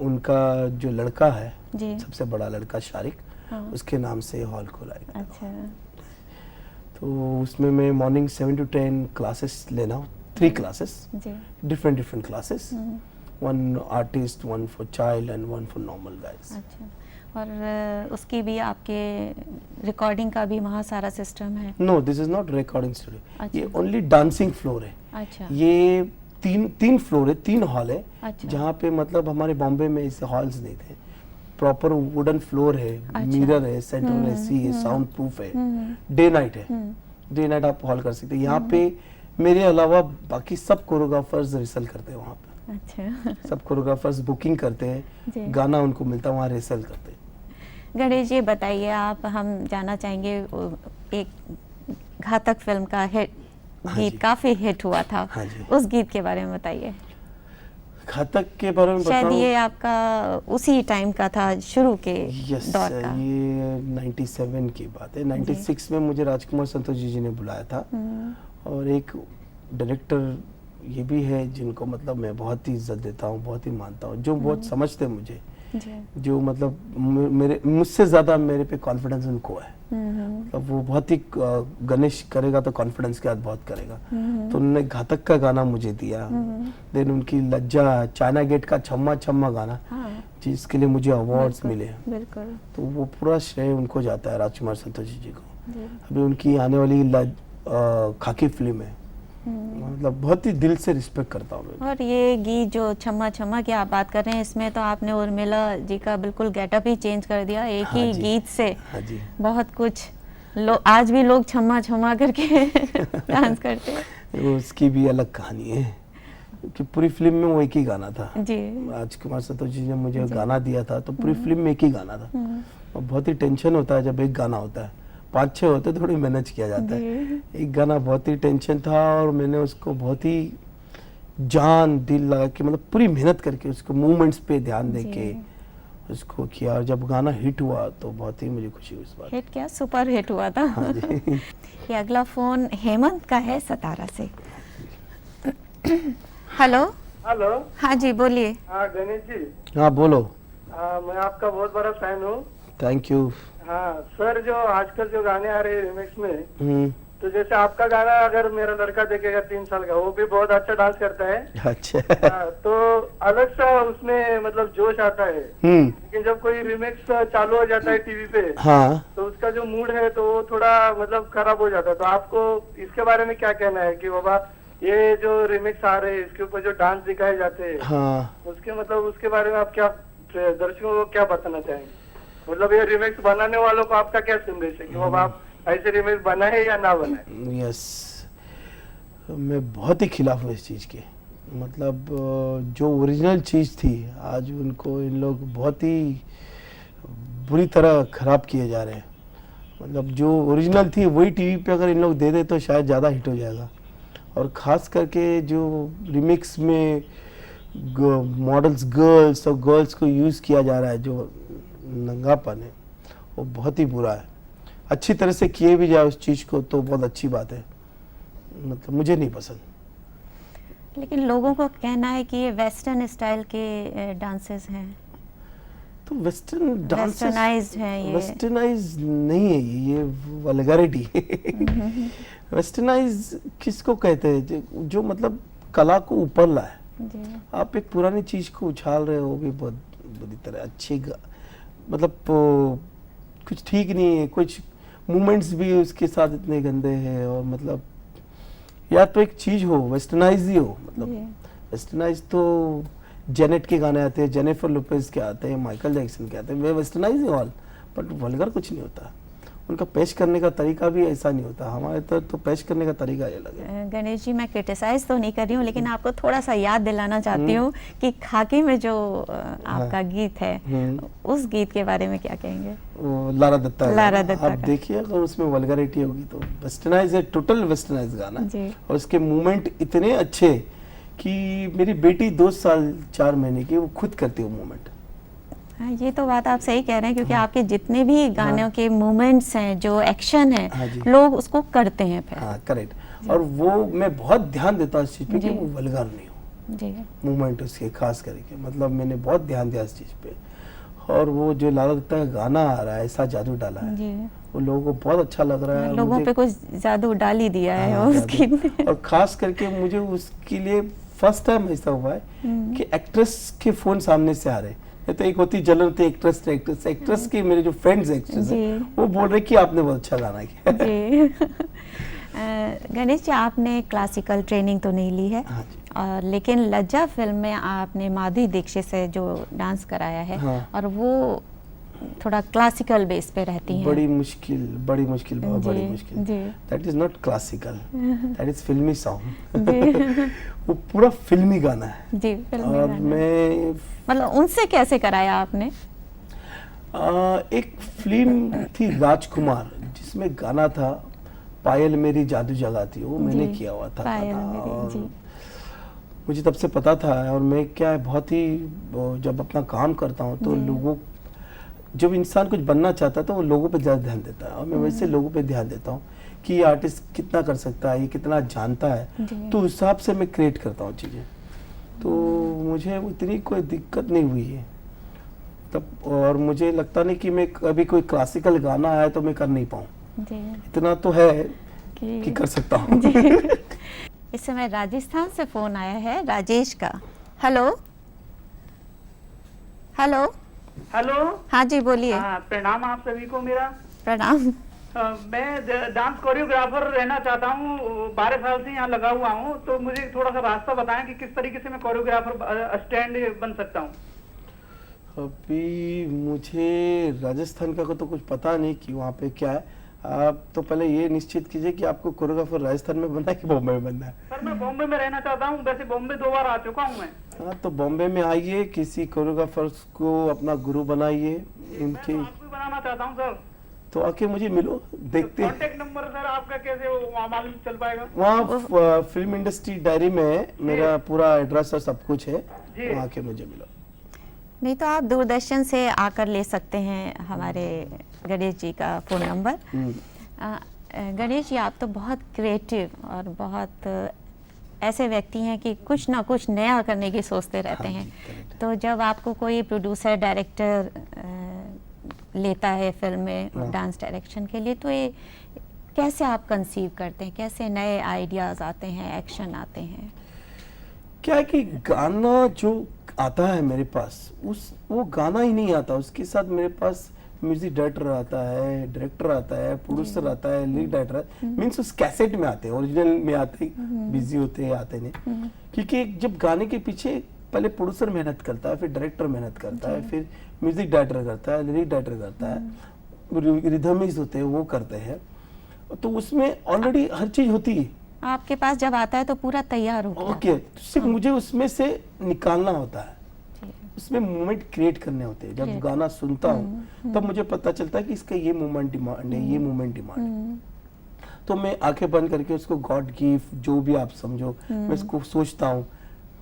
उनका जो लड़का है, जी। सबसे बड़ा लड़का शारिक, उसके नाम से हॉल खोला है। अच्छा। तो उसमें मैं मॉर्निंग 7 to 10 क्लासेस लेना हूँ, 3 classes, ji. different classes, one artist, one for child and one for normal guys. अच्छा। और उसकी भी आपके रिकॉर्डिंग का भी वहाँ सारा सिस्टम है? No, this is not recording studio. अच्छा। ये only dancing floor है। अच्छा। ये तीन फ्लोर है, 3 हॉल है। अच्छा। जहाँ पे मतलब हमारे बॉम्बे में ऐसे हॉल्स नहीं थे। प्रॉपर वुडन फ्लोर है, अच्छा। मिरर है, सेंट्रल एसी है, साउंड प्रूफ है, डे नाइट है। डे नाइट आप हॉल कर सकते हैं। यहाँ पे मेरे अलावा बाकी सब कोरियोग्राफर्स रिहर्सल करते हैं वहाँ पे। अच्छा। सब कोरियोग्राफर्स बुकिंग करते जी। हैं, गाना उनको मिलता है, वहाँ रिहर्सल करते हैं। गणेश जी बताइए, आप, हम जानना चाहेंगे, एक घातक फिल्म का हिट हाँ गीत जी। काफी हिट हुआ था, हाँ जी। उस गीत के बारे में बताइए। घातक के बारे में शायद बताऊं, ये आपका उसी टाइम का था, शुरू के यस, दौर का। ये 97 की बात है। 96 में मुझे राजकुमार संतोष जी ने बुलाया था। और एक डायरेक्टर ये भी है जिनको मतलब मैं बहुत ही इज्जत देता हूँ, बहुत ही मानता हूँ, जो बहुत समझते हैं मुझे, जी। जो मतलब मेरे मुझसे ज़्यादा मेरे पे कॉन्फिडेंस उनको है। अब वो बहुत ही गणेश करेगा तो कॉन्फिडेंस के साथ बहुत करेगा। तो उन्होंने घातक का गाना मुझे दिया। देन उनकी लज्जा, चाइना गेट का छम्मा छम्मा गाना, हाँ, जिसके लिए मुझे अवार्ड्स बिल्कुल, मिले। बिल्कुल। तो वो पूरा श्रेय उनको जाता है, राजकुमार संतोष जी को। जी। अभी उनकी आने वाली खाकी फिल्म है, मतलब बहुत ही दिल से रिस्पेक्ट करता हूँ मैं। और ये गीत जो छम्मा छम्मा की आप बात कर रहे हैं, इसमें तो आपने उर्मिला जी का बिल्कुल गेटअप ही चेंज कर दिया एक हाँ ही जी। गीत से। हाँ जी। बहुत कुछ आज भी लोग छम्मा छम्मा करके डांस करते हैं। वो उसकी भी अलग कहानी है, क्योंकि पूरी फिल्म में वो एक ही गाना था। जी। राजकुमार संतोष जी ने मुझे गाना दिया था, तो पूरी फिल्म में एक ही गाना था। और बहुत ही टेंशन होता है जब एक गाना होता है, 5-6 होते थोड़ी मैनेज किया जाता है। एक गाना बहुत ही टेंशन था, और मैंने उसको बहुत ही जान दिल लगा के, मतलब पूरी मेहनत करके उसको मूवमेंट्स पे ध्यान दे के उसको किया। और जब गाना हिट हुआ तो बहुत ही मुझे खुशी हुई इस बात। हिट क्या, सुपर हिट हुआ था। हाँ जी। ये अगला फोन हेमंत का है, सतारा से। हेलो। हेलो। हाँ जी, बोलिए। हाँ गणेश जी, हाँ बोलो। मैं आपका बहुत बड़ा फैन हूँ। Thank you. हाँ सर, जो आजकल जो गाने आ रहे हैं रिमिक्स में, तो जैसे आपका गाना अगर मेरा लड़का देखेगा 3 साल का, वो भी बहुत अच्छा डांस करता है। अच्छा। हाँ, तो अलग सा उसमें मतलब जोश आता है। लेकिन जब कोई रिमिक्स चालू हो जाता है टीवी पे, हाँ, तो उसका जो मूड है तो वो थोड़ा मतलब खराब हो जाता है। तो आपको इसके बारे में क्या कहना है कि बाबा ये जो रिमिक्स आ रहे हैं इसके ऊपर जो डांस दिखाए जाते हैं, हाँ, उसके मतलब उसके बारे में आप क्या दर्शकों को क्या बताना चाहेंगे? मतलब ये रिमिक्स बनाने वालों को आपका क्या संदेश है कि बाबा आप ऐसे रिमिक्स बनाए या ना बनाए? यस, मैं बहुत ही खिलाफ हूँ इस चीज़ के। मतलब जो ओरिजिनल चीज़ थी, आज उनको इन लोग बहुत ही बुरी तरह खराब किए जा रहे हैं। मतलब जो ओरिजिनल थी वही टीवी पे अगर इन लोग दे दे तो शायद ज़्यादा हिट हो जाएगा। और ख़ास करके जो रिमिक्स में मॉडल्स गर्ल्स और गर्ल्स को यूज़ किया जा रहा है, जो नंगापन है, वो बहुत ही बुरा है। अच्छी तरह से किए भी जाए उस चीज़ को तो बहुत अच्छी बात है, मतलब मुझे नहीं पसंद। लेकिन लोगों को कहना है कि ये वेस्टर्न स्टाइल के डांसेस हैं, तो वेस्टर्न डांस वेस्टर्नाइज्ड है ये। वेस्टर्नाइज नहीं है ये वल्गैरिटी। वेस्टर्नाइज किसको कहते हैं? जो मतलब कला को ऊपर लाए। जी। आप एक पुरानी चीज़ को उछाल रहे हो, भी बहुत बुरी तरह। मतलब कुछ ठीक नहीं है, कुछ मूवमेंट्स भी उसके साथ इतने गंदे हैं, और मतलब या तो एक चीज हो वेस्टर्नाइज ही हो, मतलब जी। वेस्टर्नाइज तो जेनेट के गाने आते हैं, जेनिफर लोपेज के आते हैं, माइकल जैक्सन के आते हैं, वे वेस्टर्नाइज ही ऑल, बट वल्गर कुछ नहीं होता। उनका पेश करने का तरीका भी ऐसा नहीं होता, हमारे तरफ तो पेश करने का तरीका ही अलग है। गणेश जी, मैं क्रिटिसाइज तो नहीं कर रही हूँ, लेकिन आपको थोड़ा सा याद दिलाना चाहती हूँ कि खाकी में जो आपका गीत है, उस गीत के बारे में क्या कहेंगे? वो लारा दत्ता का लारा गाना, दत्ता आप का। देखिए अगर उसमें वल्गरिटी होगी तो वेस्टर्नाइज है, टोटल वेस्टर्नाइज गाना जी। है। और उसके मूवमेंट इतने अच्छे कि मेरी बेटी 2 साल 4 महीने की, वो खुद करती है वो मूवमेंट। हाँ, ये तो बात आप सही कह रहे हैं, क्योंकि आपके जितने भी गानों के मूवमेंट्स हैं, जो एक्शन हाँ है, जी। लोग उसको करते हैं फिर। हाँ करेक्ट, और वो मैं बहुत ध्यान देता हूँ इस चीज़ पे कि जी। वो वल्गर नहीं हो जी। मूवमेंट उसके, खास करके मतलब मैंने बहुत ध्यान दिया इस चीज़ पे। और वो जो लारा दत्ता का गाना आ रहा है, ऐसा जादू डाला है, जी। वो लोगों को बहुत अच्छा लग रहा है। और लोगों मुझे- पे कुछ जादू डाल ही दिया है हाँ, उस जादू। गीत ने। और खास करके मुझे उसके लिए फर्स्ट टाइम ऐसा हुआ है कि एक्ट्रेस के फोन सामने से आ रहे हैं। ये तो एक होती जलन होती है एक्ट्रेस के मेरे जो फ्रेंड्स एक्ट्रेस हैं, जी। वो बोल रहे कि आपने बहुत अच्छा गाना किया। जी। गणेश जी, आपने क्लासिकल ट्रेनिंग तो नहीं ली है, हाँ जी। और लेकिन लज्जा फिल्म में आपने माधुरी दीक्षित से जो डांस कराया है, हाँ। और वो थोड़ा क्लासिकल बेस पे रहती हैं। बड़ी मुश्किल बहुत बड़ी जी, मुश्किल। जी। That is not classical, that is filmi song. जी। वो पूरा फिल्मी गाना है। जी, फिल्मी और गाना। मैं मतलब उनसे कैसे कराया आपने? एक फिल्म थी राजकुमार, जिसमें गाना था पायल मेरी जादू जगाती, वो मैंने जी, किया हुआ था पायल गाना। मेरी, और जी। मुझे तब से पता था, और मैं क्या है बहुत ही जब अपना काम करता हूँ तो जी। लोगों, जब इंसान कुछ बनना चाहता है तो वो लोगों पे ज़्यादा ध्यान देता है, और मैं वैसे लोगों पे ध्यान देता हूँ कि ये आर्टिस्ट कितना कर सकता है, ये कितना जानता है, जी। तो उस हिसाब से मैं क्रिएट करता हूँ चीज़ें। तो मुझे उतनी कोई दिक्कत नहीं हुई है तब, और मुझे लगता नहीं कि मैं कभी कोई क्लासिकल गाना आया तो मैं कर नहीं पाऊँ, जी। इतना तो है कि कर सकता हूँ। जी। इस समय राजस्थान से फोन आया है, राजेश का। हेलो। हेलो। हेलो। हाँ जी, बोलिए। हाँ, प्रणाम आप सभी को मेरा। प्रणाम। मैं डांस कोरियोग्राफर रहना चाहता हूँ, 12 साल से यहाँ लगा हुआ हूँ, तो मुझे थोड़ा सा रास्ता बताएं कि किस तरीके से मैं कोरियोग्राफर स्टैंड बन सकता हूँ। अभी मुझे राजस्थान का तो कुछ पता नहीं कि वहाँ पे क्या है। आप तो पहले ये निश्चित कीजिए कि आपको कोरियोग्राफर राजस्थान में बनना है कि बॉम्बे में बनना है। सर मैं बॉम्बे में रहना चाहता हूँ, वैसे बॉम्बे 2 बार आ चुका हूँ मैं। हाँ, तो बॉम्बे में आइए, किसी कोरियोग्राफर्स को अपना गुरु बनाइए इनके, मैं तो आपको ही बनाना चाहता हूँ सर। तो आके मुझे मिलो, देखते हैं। कॉन्टेक्ट नंबर सर आपका कैसे वहाँ मालूम चल पाएगा? वहाँ फिल्म इंडस्ट्री डायरी में मेरा पूरा एड्रेस और सब कुछ है, जी। वहाँ के मुझे मिलो। नहीं तो आप दूरदर्शन से आकर ले सकते हैं हमारे गणेश जी का फ़ोन नंबर। गणेश जी, आप तो बहुत क्रिएटिव और बहुत ऐसे व्यक्ति हैं कि कुछ ना कुछ नया करने की सोचते रहते हाँ हैं। जी, correct। तो जब आपको कोई प्रोड्यूसर डायरेक्टर लेता है फिल्म में हाँ। डांस डायरेक्शन के लिए, तो ये कैसे आप कंसीव करते हैं, कैसे नए आइडियाज़ आते हैं, एक्शन आते हैं? क्या है कि गाना जो आता है मेरे पास, वो गाना ही नहीं आता, उसके साथ मेरे पास म्यूजिक डायरेक्टर आता है, डायरेक्टर आता है, प्रोड्यूसर आता है, लीड डायरेक्टर, मीन्स उस कैसेट में आते हैं, ओरिजिनल में आते, बिजी होते हैं, आते नहीं। क्योंकि जब गाने के पीछे पहले प्रोड्यूसर मेहनत करता है, फिर डायरेक्टर मेहनत करता है, फिर म्यूजिक डायरेक्टर करता है, लिरिक डायरेक्टर करता है, रिदमिक्स होते हैं वो करते हैं, तो उसमें ऑलरेडी हर चीज होती है। आपके पास जब आता है तो पूरा तैयार हो गया। ओके, सिर्फ मुझे उसमें से निकालना होता है, उसमें मोमेंट क्रिएट करने होते हैं। जब गाना सुनता हूँ तब मुझे पता चलता है कि इसका ये मोमेंट डिमांड है, ये मोमेंट डिमांड है, तो मैं आंखें बंद करके उसको गॉड गिफ्ट जो भी आप समझो, मैं उसको सोचता हूँ,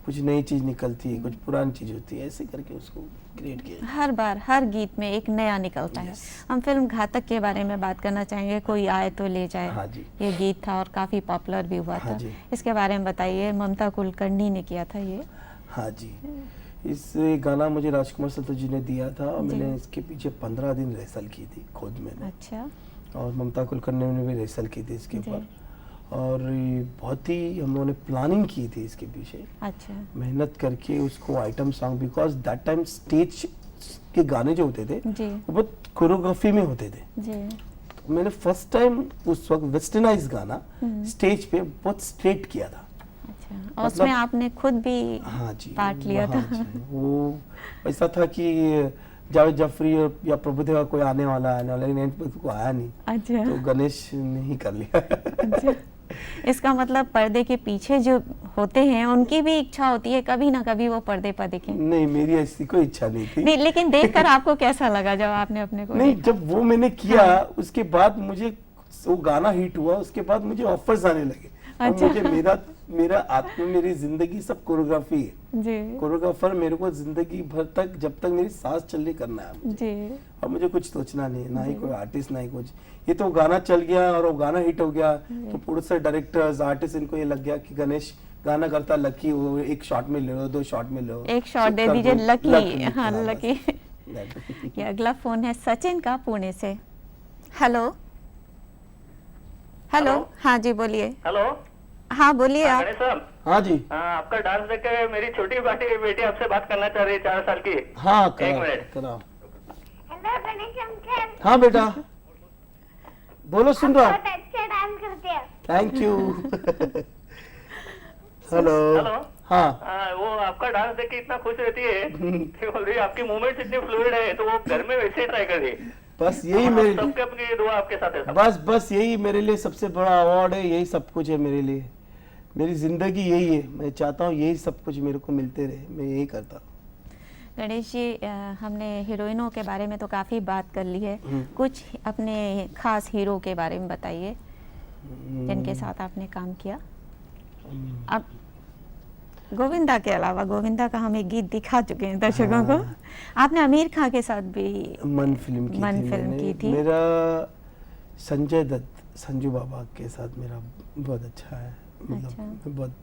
कुछ नई चीज निकलती है, कुछ पुरानी चीज होती है, ऐसे करके उसको क्रिएट किया। हर बार हर गीत में एक नया निकलता है। हम फिल्म घातक के बारे में बात करना चाहेंगे, कोई आए तो ले जाए। हाँ जी। ये गीत था और काफी पॉपुलर भी हुआ हाँ था। जी। इसके बारे में बताइए, ममता कुलकर्णी ने किया था ये। हाँ जी, इस गाना मुझे राजकुमार सत्तू जी ने दिया था, और मैंने इसके पीछे 15 दिन रिहर्सल की थी खुद मैंने, अच्छा। और ममता कुलकर्णी ने भी रिहर्सल की थी इसके ऊपर, और ये बहुत ही हम लोगों ने प्लानिंग की थी इसके पीछे, अच्छा। मेहनत करके उसको item song, because that time stage के गाने जो होते थे जी। वो बहुत कोरियोग्राफी में होते थे, जी। मैंने फर्स्ट टाइम उस वक्त वेस्टर्नाइज गाना स्टेज पे बहुत स्ट्रेट किया था। अच्छा, और उसमें आपने खुद भी हाँ जी, पार्ट लिया हाँ था। जी, वो ऐसा था कि जावेद जाफरी और या प्रभुदेवा कोई आने वाला है, लेकिन एंड पे कोई आया नहीं, अच्छा, तो गणेश ने ही कर लिया। अच्छा। इसका मतलब पर्दे के पीछे जो होते हैं उनकी भी इच्छा होती है कभी ना कभी वो पर्दे पर दिखें। नहीं, मेरी ऐसी कोई इच्छा नहीं थी। नहीं, लेकिन देखकर आपको कैसा लगा जब आपने अपने को नहीं, देखा? जब वो मैंने किया उसके बाद मुझे वो गाना हिट हुआ, उसके बाद मुझे ऑफर्स आने लगे। और अच्छा। मुझे मेरा आत्मा, मेरी जिंदगी सब कोरियोग्राफी है। जी कोरियोग्राफर मेरे को जिंदगी भर तक, जब तक मेरी सांस चलने करना है मुझे। जी और मुझे कुछ सोचना नहीं है, ना ही कोई आर्टिस्ट, ना ही कुछ। ये तो गाना चल गया और वो गाना हिट हो गया तो प्रोड्यूसर, डायरेक्टर्स, आर्टिस्ट, इनको ये लग गया कि गणेश गाना करता, लकी वो एक शॉट में ले लो, 2 शॉट में लो, एक शॉट दे कर दीजिए, दो, लकी। हाँ, बस। लकी। That- ये अगला फोन है सचिन का, पुणे से। हेलो हेलो, हाँ जी बोलिए। हेलो, हाँ बोलिए आप। गणेश साहब, हाँ जी, आपका डांस देख के मेरी छोटी बेटी आपसे बात करना चाह रही है, 4 साल की। हाँ एक कराओ मिनट। कराओ। हेलो गणेश अंकल, हाँ बेटा, बोलो, सुन रहा हूँ। बहुत अच्छा डांस करते हैं। Thank you. हेलो। हेलो, हाँ, वो आपका डांस देख के इतना खुश रहती है कि बोल रही है आपकी मूवमेंट्स इतनी फ्लूइड है, तो वो घर में वैसे ट्राई कर रही है। बस यही मेरे सबके अपनी दुआ आपके साथ है सब। बस यही मेरे लिए सबसे बड़ा अवार्ड है, यही सब कुछ है मेरे लिए। मेरी जिंदगी यही है, मैं चाहता हूँ यही सब कुछ मेरे को मिलते रहे, मैं यही करता हूँ। गणेश जी, हमने हीरोइनों के बारे में तो काफ़ी बात कर ली है, कुछ अपने खास हीरो के बारे में बताइए जिनके साथ आपने काम किया। अब गोविंदा के अलावा, गोविंदा का हम एक गीत दिखा चुके हैं दर्शकों को। आपने आमिर खान के साथ भी मन फिल्म की मन थी फिल्म मैंने। की थी। मेरा संजय दत्त, संजू बाबा के साथ मेरा बहुत अच्छा है, मतलब अच्छा। मैं बहुत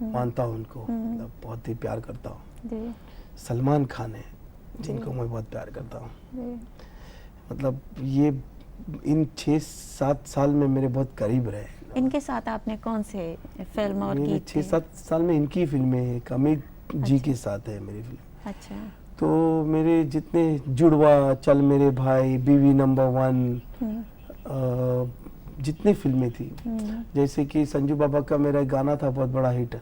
मानता हूँ उनको, मतलब बहुत ही प्यार करता हूँ। जी सलमान खान है जिनको मैं बहुत प्यार करता हूँ। जी मतलब ये इन 6-7 साल में मेरे बहुत करीब रहे। इनके साथ आपने कौन से फिल्म और मेरे गीत थे? 6-7 साल में इनकी फिल्में हैं, अमित जी के साथ है मेरी फिल्म। अच्छा, तो मेरे जितने जुड़वा, चल मेरे भाई, बीवी नंबर 1, जितनी फिल्में थी, जैसे कि संजू बाबा का मेरा एक गाना था बहुत बड़ा हिट,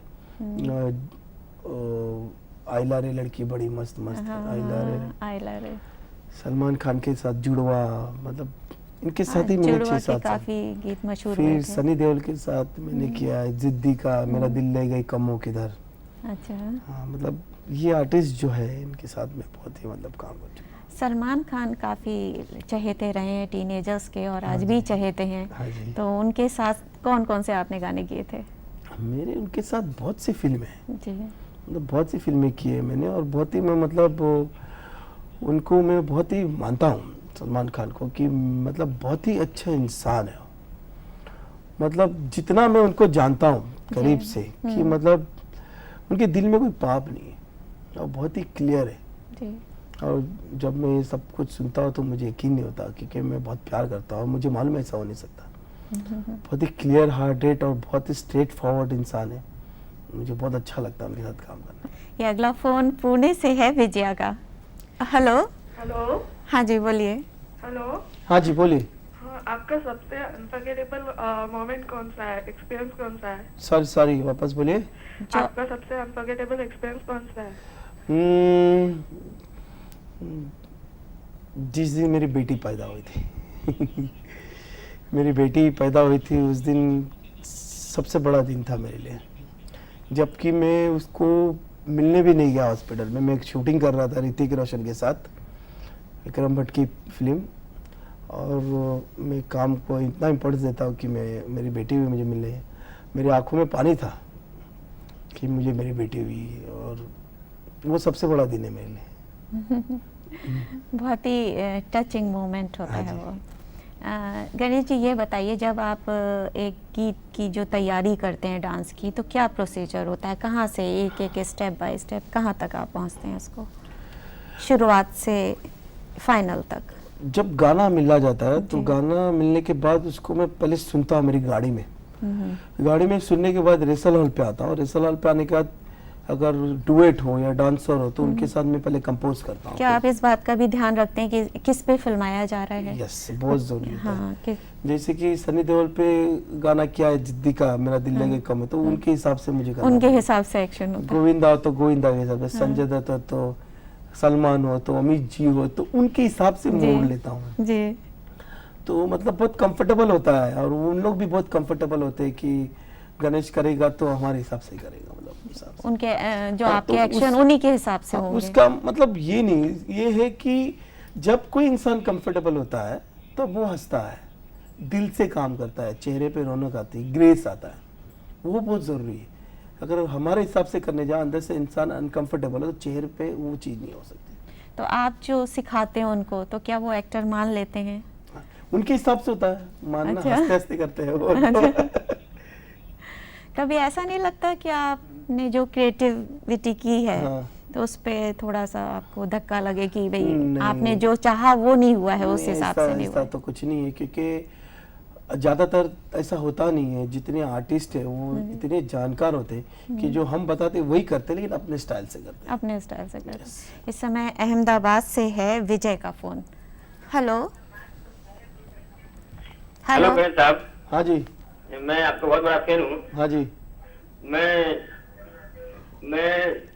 आइला रे लड़की बड़ी मस्त मस्त है, आइला रे। आइला रे। सलमान खान के साथ जुड़वा, मतलब इनके साथ ही मैंने जुड़वा के 6-7 साल। काफी गीत मशहूर हुए फिर थे। सनी देओल के साथ मैंने किया है जिद्दी का, मेरा दिल ले गई कमों किधर। अच्छा, हाँ, मतलब ये आर्टिस्ट जो है इनके साथ में बहुत ही मतलब काम कर चुका हूँ। सलमान खान काफी चहेते रहे हैं टीनेजर्स के और आज भी चहेते हैं, हाँ जी। तो उनके साथ कौन कौन से आपने गाने किए थे? मेरे उनके साथ बहुत सी फिल्में हैं, जी मतलब बहुत सी फिल्में की है मैंने, और बहुत ही मैं मतलब उनको मैं बहुत ही मानता हूँ सलमान खान को, कि मतलब बहुत ही अच्छा इंसान है। मतलब जितना मैं उनको जानता हूँ करीब से, कि मतलब उनके दिल में कोई पाप नहीं है और बहुत ही क्लियर है। जी और जब मैं ये सब कुछ सुनता हूँ तो मुझे यकीन नहीं होता, क्योंकि मैं बहुत प्यार करता हूँ और मुझे मालूम है ऐसा हो नहीं सकता। बहुत ही क्लियर हार्टेड और बहुत ही स्ट्रेट फॉरवर्ड इंसान है, मुझे बहुत अच्छा लगता है उनके साथ काम करना। ये अगला फोन पुणे से है, विजया का। हेलो, हेलो हाँ जी बोलिए। हेलो, हाँ जी बोलिए। हाँ, आपका सबसे अनफॉरगेटेबल मोमेंट कौन सा है, एक्सपीरियंस कौन सा है? सॉरी वापस बोलिए। आपका सबसे अनफॉरगेटेबल एक्सपीरियंस कौन सा है? जिस दिन मेरी बेटी पैदा हुई थी मेरी बेटी पैदा हुई थी उस दिन सबसे बड़ा दिन था मेरे लिए, जबकि मैं उसको मिलने भी नहीं गया हॉस्पिटल में। मैं एक शूटिंग कर रहा था ऋतिक रोशन के साथ, विक्रम भट्ट की फिल्म, और मैं काम को इतना इम्पोर्टेंस देता हूँ कि मेरी बेटी भी मुझे मिले। मेरी आंखों में पानी था कि मुझे मेरी बेटी हुई, और वो सबसे बड़ा दिन है मेरे लिए। बहुत ही टचिंग मोमेंट होता हाँ है जी। वो। गणेश जी ये बताइए, जब आप एक गीत की जो तैयारी करते हैं डांस की, तो क्या प्रोसीजर होता है? कहाँ से एक एक स्टेप बाय स्टेप कहाँ तक आप पहुँचते हैं उसको, शुरुआत से फाइनल तक? जब गाना मिला जाता है तो गाना मिलने के बाद उसको मैं पहले सुनता हूँ मेरी गाड़ी में। गाड़ी में सुनने के बाद रिहर्सल हॉल पे आता हूँ, रिहर्सल हॉल पे आने के बाद अगर डुएट हो या डांसर हो तो उनके साथ मैं पहले कंपोज करता हूँ। क्या आप इस बात का भी ध्यान रखते हैं कि किस पे फिल्माया जा रहा है? यस, बहुत जरूरी होता है। हाँ कि जैसे कि सनी देओल पे गाना क्या है, जिद्दी का मेरा दिल लगे कम है, तो उनके हिसाब से मुझे करना उनके पड़ेगा। हिसाब से एक्शन होता है। गोविंदा हो तो गोविंदा के हिसाब से, संजय दत्त हो तो सलमान हो तो अमित जी हो तो उनके हिसाब से जी। मोड़ लेता हूँ। जी तो मतलब बहुत कंफर्टेबल होता है और उन लोग भी बहुत कंफर्टेबल होते हैं कि गणेश करेगा तो हमारे हिसाब से करेगा, मतलब हिसाब से। उनके जो हाँ, आपके तो एक्शन उस- उन्हीं के हिसाब से हाँ, होंगे। उसका मतलब ये नहीं, ये है कि जब कोई इंसान कंफर्टेबल होता है तो वो हंसता है, दिल से काम करता है, चेहरे पे रौनक आती है, ग्रेस आता है, वो बहुत ज़रूरी है। अगर हमारे हिसाब से करने जाए, अंदर से इंसान अनकंफर्टेबल है तो चेहरे पे वो चीज़ नहीं हो सकती। तो आप जो सिखाते हैं उनको, तो क्या वो एक्टर मान लेते हैं? हाँ, उनके हिसाब से होता है, मानना अच्छा। हंसते हंसते करते हैं वो। कभी ऐसा नहीं लगता कि आपने जो क्रिएटिविटी की है हाँ। तो उस पे थोड़ा सा आपको धक्का लगे कि भाई नहीं। आपने जो चाहा वो नहीं हुआ है, उस नहीं, हिसाब ऐसा- से नहीं ऐसा हुआ? तो कुछ नहीं है, क्योंकि ज़्यादातर ऐसा होता नहीं है। जितने आर्टिस्ट है वो इतने जानकार होते हैं कि जो हम बताते वही करते हैं, लेकिन अपने स्टाइल से करते हैं। अपने स्टाइल से करते हैं। इस समय अहमदाबाद से है विजय का फोन। हेलो हेलो गणेश साहब, हाँ जी, मैं आपका बहुत बड़ा फैन हूँ। हाँ जी। मैं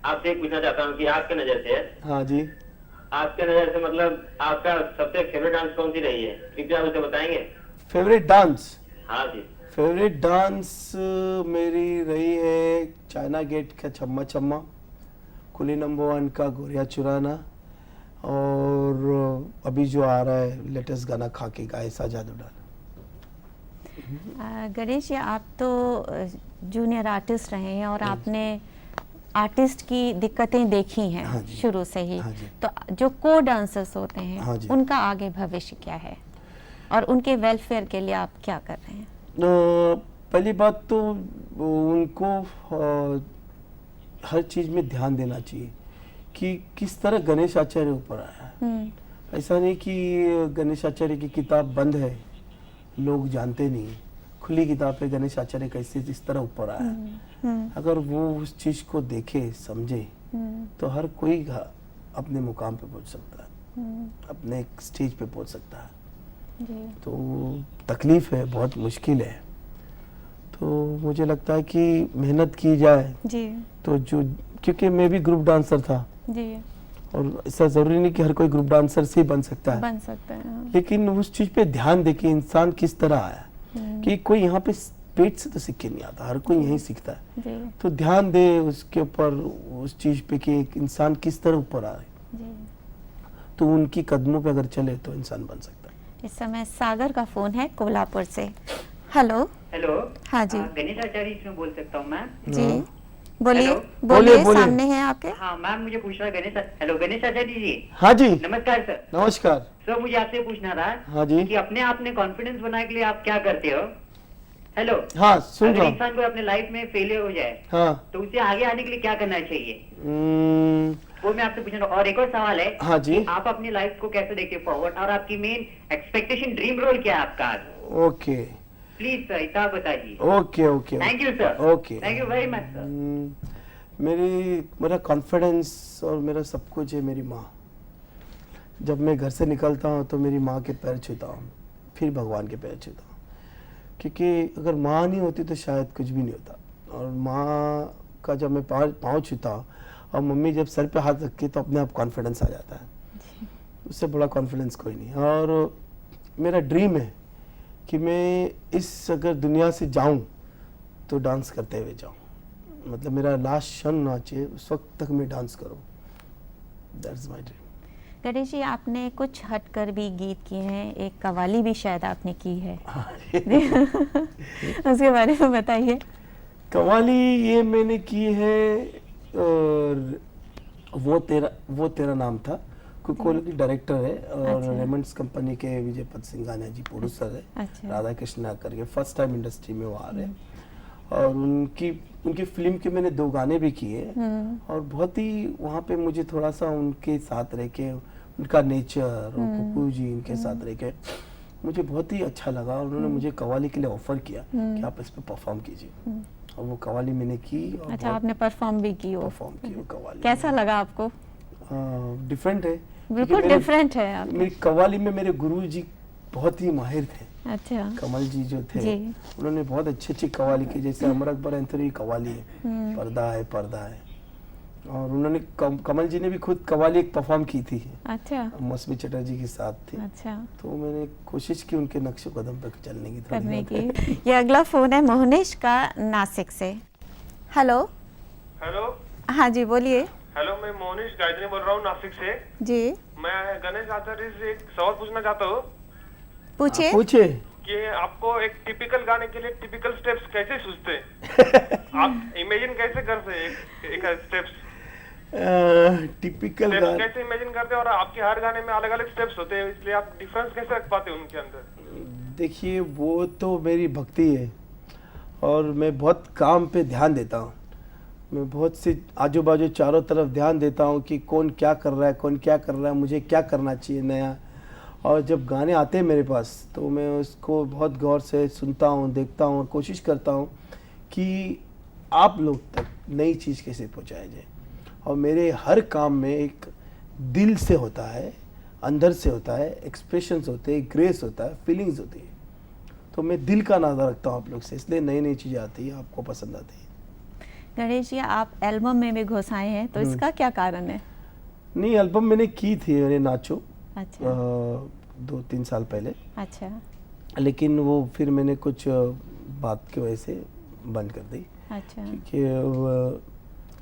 आपसे ये पूछना चाहता हूँ कि आपके नजर से, हाँ जी, आपके नजर से मतलब आपका सबसे फेवरेट डांस कौन सी रही है, कृपया उसे बताएंगे? Favourite dance? हाँ जी। फेवरेट डांस मेरी रही है चाइना गेट का छम्मा छम्मा, कुली नंबर 1 का गोरिया चुराना, और अभी जो आ रहा है लेटेस्ट गाना खाके का ऐसा जादू डाल। गणेश जी, आप तो जूनियर आर्टिस्ट रहे हैं और आपने आर्टिस्ट की दिक्कतें देखी हैं हाँ जी। शुरू से ही। हाँ जी। तो जो को डांसर्स होते हैं हाँ जी। उनका आगे भविष्य क्या है और उनके वेलफेयर के लिए आप क्या कर रहे हैं? पहली बात तो उनको हर चीज़ में ध्यान देना चाहिए कि किस तरह गणेश आचार्य ऊपर आया है। ऐसा नहीं कि गणेश आचार्य की किताब बंद है, लोग जानते नहीं, खुली किताब है गणेश आचार्य कैसे इस तरह ऊपर आया है। अगर वो उस चीज़ को देखे समझे तो हर कोई अपने मुकाम पे पहुंच सकता है, अपने एक स्टेज पे पहुंच सकता है। जी। तो तकलीफ है, बहुत मुश्किल है, तो मुझे लगता है कि मेहनत की जाए जी। तो जो, क्योंकि मैं भी ग्रुप डांसर था जी। और ऐसा ज़रूरी नहीं कि हर कोई ग्रुप डांसर से ही बन सकता है, बन सकते हैं। हाँ। लेकिन उस चीज़ पे ध्यान दे कि इंसान किस तरह आया, कि कोई यहाँ पे पेट से तो सीख के नहीं आता, हर कोई यहीं सीखता है। जी। तो ध्यान दे उसके ऊपर, उस चीज़ पे कि एक इंसान किस तरह ऊपर आए, जी। तो उनकी कदमों पे अगर चले तो इंसान बन सकता है। इस समय सागर का फोन है कोल्हापुर से। हेलो। हेलो। हाँ जी। गणेश आचार्य इसमें बोल सकता हूँ मैम? जी बोलिए। हेलो। बोलिए, बोलिए। सामने हैं आपके। हाँ मैम, मुझे पूछना है हेलो गणेश आचार्य जी। हाँ जी, नमस्कार सर। नमस्कार। सर मुझे आपसे पूछना था हाँ जी। कि अपने आप में कॉन्फिडेंस बनाने के लिए आप क्या करते हो? हेलो। हाँ, सुन अगर रहा हूँ। इंसान को अपने लाइफ में फेलियर हो जाए हाँ। तो उसे आगे आने के लिए क्या करना चाहिए, हम्म, वो मैं आपसे पूछना था। और एक और सवाल है, हाँ जी। कि आप अपनी लाइफ को कैसे देखते हो फॉरवर्ड, और आपकी मेन एक्सपेक्टेशन, ड्रीम रोल क्या है आपका? ओके प्लीज सर इतना बताइए। Okay okay thank you sir. Okay. Thank you very much sir. मेरा कॉन्फिडेंस और मेरा सब कुछ है मेरी माँ। जब मैं घर से निकलता हूँ तो मेरी माँ के पैर छूता हूँ, फिर भगवान के पैर छूता हूँ, क्योंकि अगर माँ नहीं होती तो शायद कुछ भी नहीं होता। और माँ का जब मैं पाँव छूता हूँ और मम्मी जब सर पे हाथ रखती है तो अपने आप कॉन्फिडेंस आ जाता है। उससे बड़ा कॉन्फिडेंस कोई नहीं। और मेरा ड्रीम है कि मैं इस अगर दुनिया से जाऊं तो डांस करते हुए जाऊं, मतलब मेरा लास्ट क्षण ना चाहिए, उस वक्त तक मैं डांस करूं। That's my dream. Ganesh ji, आपने कुछ हटकर भी गीत किए हैं, एक कव्वाली भी शायद आपने की है। उसके बारे में बताइए। कव्वाली ये मैंने की है, और वो तेरा नाम था। कोको की डायरेक्टर है और अच्छा। रेमंड्स कंपनी के विजय पद सिंघानिया जी प्रोड्यूसर है। अच्छा। राधा कृष्णा करके फर्स्ट टाइम इंडस्ट्री में वो आ रहे हैं, और उनकी फिल्म के मैंने 2 गाने भी किए, और बहुत ही वहाँ पे मुझे थोड़ा सा उनके साथ रह के, उनका नेचर और कुकू जी इनके साथ रह के मुझे बहुत ही अच्छा लगा। और उन्होंने मुझे कव्वाली के लिए ऑफर किया कि आप इस पे परफॉर्म कीजिए। और वो कव्वाली मैंने की और अच्छा, आपने परफॉर्म भी की हो? परफॉर्म की वो कव्वाली। कैसा लगा आपको? डिफरेंट है, बिल्कुल डिफरेंट है आप। मेरी कव्वाली में मेरे गुरुजी बहुत ही माहिर थे। अच्छा, कमल जी जो थे जी। उन्होंने बहुत अच्छी अच्छी कव्वाली की, जैसे अमर अकबर एंथोनी की कव्वाली है, पर्दा है पर्दा है, और उन्होंने कमल जी ने भी खुद कव्वाली एक परफॉर्म की थी, अच्छा, मौसमी चटर्जी के साथ थी। अच्छा, तो मैंने कोशिश की उनके नक्शे कदम पर चलने की, थोड़ी करने बहुत। की। ये अगला फोन है मोहनिश का नासिक से। हेलो। हेलो। हाँ जी, बोलिए। हेलो, मैं मोहनिश गायत्री बोल रहा हूँ नासिक से। जी, मैं गणेश आचार्य से एक सवाल पूछना चाहता हूँ पूछिए। पूछे। कि आपको एक टिपिकल गाने के लिए टिपिकल स्टेप्स कैसे सूझते हैं? आप इमेजिन कैसे करते हैं एक स्टेप्स? टिपिकल स्टेप्स गाने कैसे इमेजिन करते हैं? और आपके हर गाने में अलग अलग स्टेप्स होते हैं, इसलिए आप डिफरेंस कैसे रख पाते हैं उनके अंदर? देखिए, वो तो मेरी भक्ति है और मैं बहुत काम पे ध्यान देता हूँ। मैं बहुत से आजू बाजू चारों तरफ ध्यान देता हूँ कि कौन क्या कर रहा है, कौन क्या कर रहा है, मुझे क्या करना चाहिए नया। और जब गाने आते हैं मेरे पास तो मैं उसको बहुत गौर से सुनता हूँ, देखता हूँ, कोशिश करता हूँ कि आप लोग तक नई चीज़ कैसे पहुँचाया जाए। और मेरे हर काम में एक दिल से होता है, अंदर से होता है, एक्सप्रेशंस होते हैं, ग्रेस होता है, फीलिंग्स होती है। तो मैं दिल का नाता रखता हूँ आप लोग से, इसलिए नई नई चीज़ें आती हैं, आपको पसंद आती है। गणेश जी, आप एल्बम में भी घुस आए हैं, तो इसका क्या कारण है? नहीं, एल्बम मैंने की थी, मैंने नाचो अच्छा, 2-3 साल पहले, अच्छा, लेकिन वो फिर मैंने कुछ बात की वजह से बंद कर दी, अच्छा, क्योंकि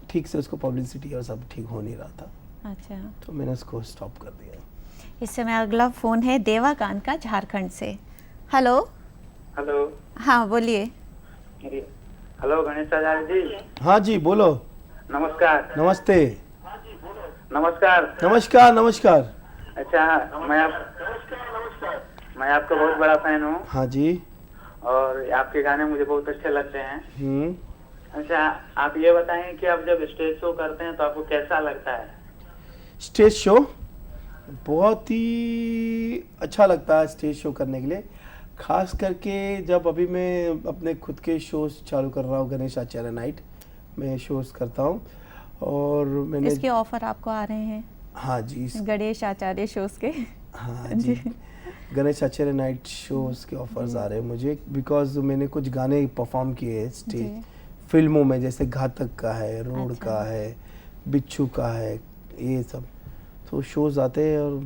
ठीक से उसको पब्लिसिटी और सब ठीक हो नहीं रहा था, अच्छा। तो मैंने उसको स्टॉप कर दिया। इस समय अगला फोन है देवाकांत का झारखंड से। हेलो। हेलो। हाँ, बोलिए। हेलो गणेश आचार्य जी। हाँ जी, बोलो। नमस्कार। नमस्ते। नमस्कार। नमस्कार। नमस्कार। अच्छा, मैं आपका बहुत बड़ा फैन हूँ हाँ जी। और आपके गाने मुझे बहुत अच्छे लगते हैं। अच्छा, आप ये बताएं कि आप जब स्टेज शो करते हैं तो आपको कैसा लगता है? स्टेज शो बहुत ही अच्छा लगता है स्टेज शो करने के लिए, खास करके जब अभी मैं अपने खुद के शोज चालू कर रहा हूँ, गणेश आचार्य नाइट में शोज करता हूँ। और मैंने इसके ऑफर आपको आ रहे हैं? हाँ जी, गणेश आचार्य शोज के। हाँ जी, गणेश आचार्य नाइट शोज के ऑफर्स आ रहे हैं मुझे, बिकॉज मैंने कुछ गाने परफॉर्म किए हैं स्टेज फिल्मों में, जैसे घातक का है, रोड अच्छा। का है, बिच्छू का है, ये सब तो शोज आते हैं। और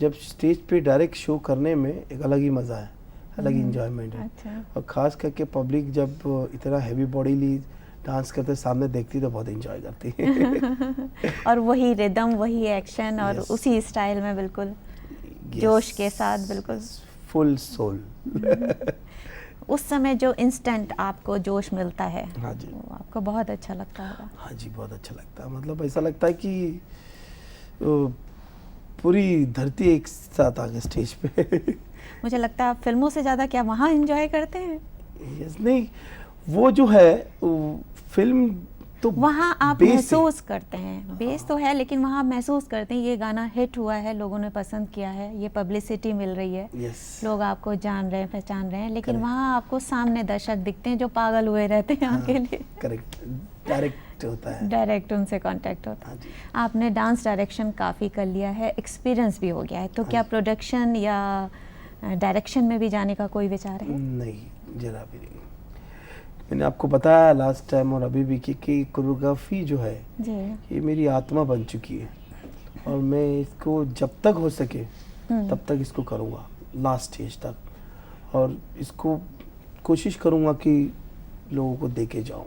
जब स्टेज पे डायरेक्ट शो करने में एक अलग ही मज़ा है, अलग ही इंजॉयमेंट है। अच्छा। और ख़ास करके पब्लिक जब इतना हैवी बॉडीली डांस करते सामने देखती तो बहुत इंजॉय करती है। और वही रिदम, वही एक्शन और Yes. उसी स्टाइल में बिल्कुल जोश के साथ, बिल्कुल फुल सोल। उस समय जो इंस्टेंट आपको जोश मिलता है, हाँ जी, वो आपको बहुत अच्छा लगता होगा। हाँ जी, बहुत अच्छा लगता है। मतलब ऐसा लगता है कि पूरी धरती एक साथ आ गई स्टेज पे। मुझे लगता है आप फिल्मों से ज़्यादा क्या वहाँ एंजॉय करते हैं? यस, नहीं, वो जो है फिल्म तो वहाँ आप बेस है। महसूस करते हैं, बेस तो है, लेकिन वहाँ आप महसूस करते हैं ये गाना हिट हुआ है, लोगों ने पसंद किया है, ये पब्लिसिटी मिल रही है, यस, लोग आपको जान रहे हैं, पहचान रहे हैं, लेकिन Correct. वहाँ आपको सामने दर्शक दिखते हैं जो पागल हुए रहते हैं आगे लिए। करेक्ट, डायरेक्ट होता है। डायरेक्ट उनसे कांटेक्ट होता है। हाँ जी। आपने डांस डायरेक्शन काफ़ी कर लिया है, एक्सपीरियंस भी हो गया है, तो क्या प्रोडक्शन या डायरेक्शन में भी जाने का कोई विचार है? नहीं, जरा भी नहीं। मैंने आपको बताया लास्ट टाइम और अभी भी कि कोरियोग्राफी जो है जी, ये मेरी आत्मा बन चुकी है और मैं इसको जब तक हो सके तब तक इसको करूँगा, लास्ट स्टेज तक। और इसको कोशिश करूँगा कि लोगों को देके जाऊँ,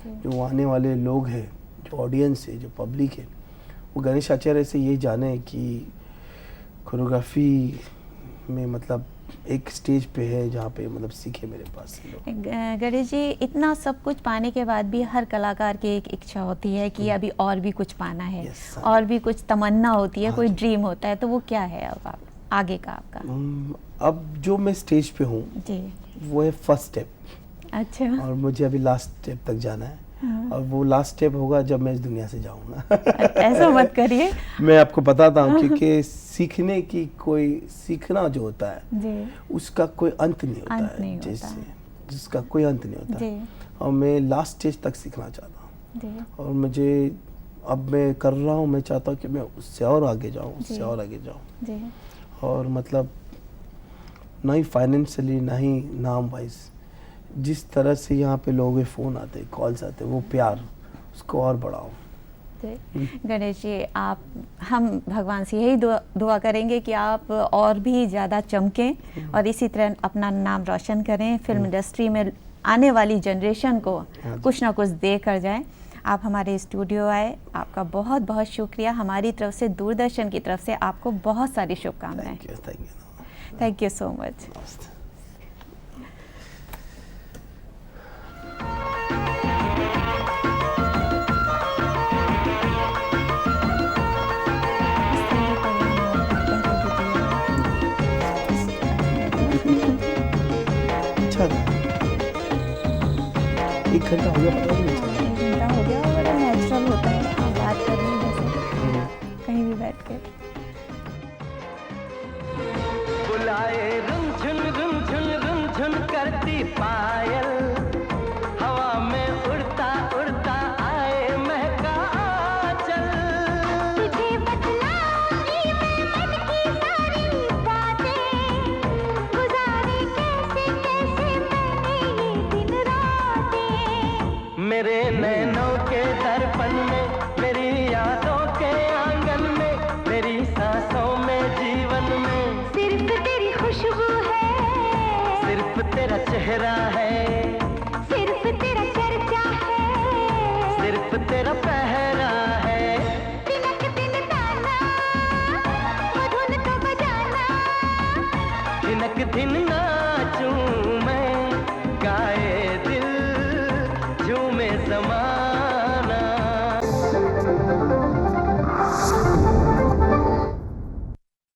जो आने वाले लोग हैं, जो ऑडियंस है, जो पब्लिक है, वो गणेश आचार्य से ये जाने कि कोरियोग्राफी में मतलब एक स्टेज पे है जहाँ पे मतलब सीखे मेरे पास से लोग। गणेश जी, इतना सब कुछ पाने के बाद भी हर कलाकार की एक इच्छा होती है कि अभी और भी कुछ पाना है, Yes, और भी कुछ तमन्ना होती है, हाँ कोई जी। ड्रीम होता है, तो वो क्या है अब आप आगे का आपका? अब जो मैं स्टेज पे हूँ जी, वो है फर्स्ट स्टेप, अच्छा। और मुझे अभी लास्ट स्टेप तक जाना है। और वो लास्ट स्टेप होगा जब मैं इस दुनिया से जाऊंगा। ऐसा मत करिए। मैं आपको बताता हूँ क्योंकि सीखने की कोई सीखना जो होता है जी, उसका कोई अंत नहीं होता अंत है। नहीं होता जैसे है। जिसका कोई अंत नहीं होता जी और मैं लास्ट स्टेज तक सीखना चाहता हूँ जी और मुझे अब मैं कर रहा हूँ, मैं चाहता हूँ कि मैं उससे और आगे जाऊँ, उससे जी। और आगे जाऊँ जी और मतलब ना ही फाइनेंशियली ना ही नाम वाइज, जिस तरह से यहाँ पे लोगों के फ़ोन आते हैं, कॉल्स आते हैं, वो प्यार उसको और बढ़ाओ। जी गणेश जी, आप हम भगवान से यही दुआ करेंगे कि आप और भी ज़्यादा चमकें और इसी तरह अपना नाम रोशन करें, फिल्म इंडस्ट्री में आने वाली जनरेशन को कुछ ना कुछ दे कर जाएं। आप हमारे स्टूडियो आए, आपका बहुत बहुत शुक्रिया। हमारी तरफ से, दूरदर्शन की तरफ से आपको बहुत सारी शुभकामनाएं। Thank you so much. अच्छा था, 1 घंटा हो गया पता ही नहीं चला। 1 घंटा हो गया और बड़ा नेचुरल होता है आप बात कर रहे हैं जैसे कहीं भी बैठ के। बुलाए रुनझुन करती पायल, हवा में उड़ता उड़ता आए महका आंचल। तुझे बतलाऊंगी मैं मन की सारी बातें, गुजारे कैसे कैसे मैंने ये दिन रातें। मेरे नैनों के दर्पण में, मेरी यादों के आंगन में, मेरी सांसों में, जीवन में सिर्फ तेरी खुशबू है, सिर्फ तेरा चेहरा है, सिर्फ तेरा चर्चा है, सिर्फ तेरा पहरा है। तिलक दिन ताना, वो धुन को बजाना, दिनक दिन नाचूं मैं,